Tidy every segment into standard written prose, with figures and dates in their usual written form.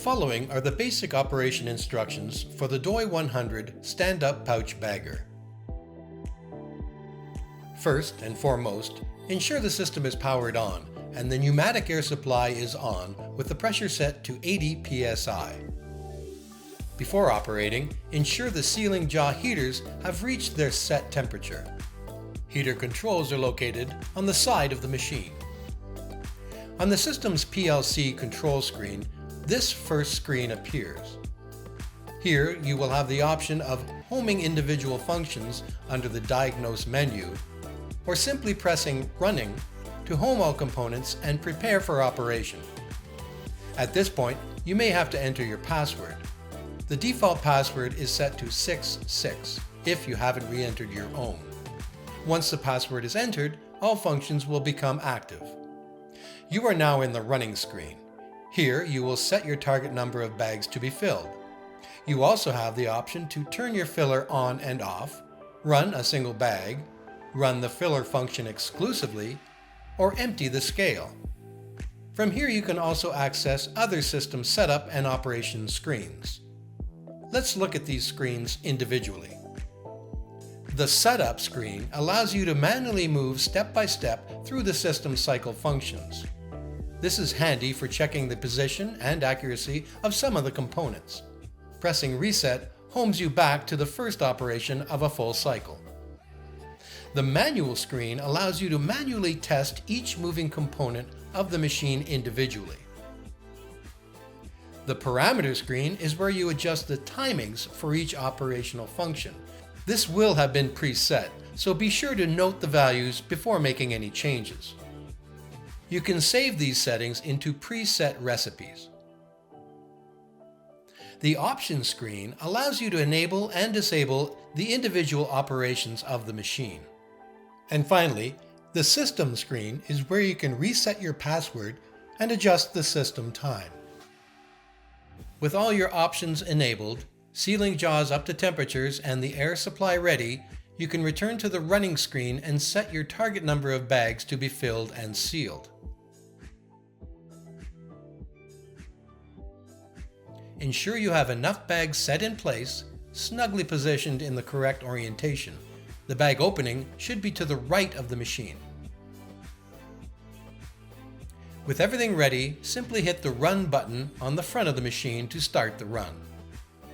following are the basic operation instructions for the DOY-100 Stand-Up Pouch Bagger. First and foremost, ensure the system is powered on and the pneumatic air supply is on with the pressure set to 80 psi. Before operating, ensure the sealing jaw heaters have reached their set temperature. Heater controls are located on the side of the machine. On the system's PLC control screen, this first screen appears. Here you will have the option of homing individual functions under the Diagnose menu, or simply pressing Running to home all components and prepare for operation. At this point, you may have to enter your password. The default password is set to 66 if you haven't re-entered your own. Once the password is entered, all functions will become active. You are now in the running screen. Here you will set your target number of bags to be filled. You also have the option to turn your filler on and off, run a single bag, run the filler function exclusively, or empty the scale. From here you can also access other system setup and operation screens. Let's look at these screens individually. The Setup screen allows you to manually move step by step through the system cycle functions. This is handy for checking the position and accuracy of some of the components. Pressing Reset homes you back to the first operation of a full cycle. The Manual screen allows you to manually test each moving component of the machine individually. The Parameter screen is where you adjust the timings for each operational function. This will have been preset, so be sure to note the values before making any changes. You can save these settings into preset recipes. The Options screen allows you to enable and disable the individual operations of the machine. And finally, the System screen is where you can reset your password and adjust the system time. With all your options enabled, sealing jaws up to temperatures and the air supply ready, you can return to the running screen and set your target number of bags to be filled and sealed. Ensure you have enough bags set in place, snugly positioned in the correct orientation. The bag opening should be to the right of the machine. With everything ready, simply hit the Run button on the front of the machine to start the run.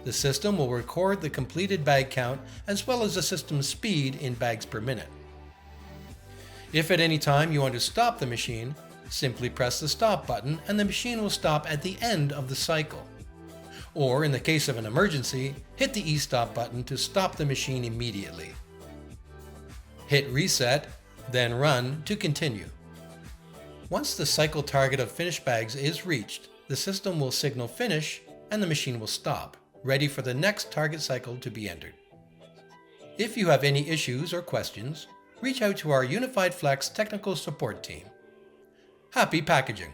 The system will record the completed bag count as well as the system's speed in bags per minute. If at any time you want to stop the machine, simply press the Stop button and the machine will stop at the end of the cycle. Or in the case of an emergency, hit the E-Stop button to stop the machine immediately. Hit Reset, then Run to continue. Once the cycle target of finished bags is reached, the system will signal Finish and the machine will stop, ready for the next target cycle to be entered. If you have any issues or questions, reach out to our Unified Flex technical support team. Happy packaging!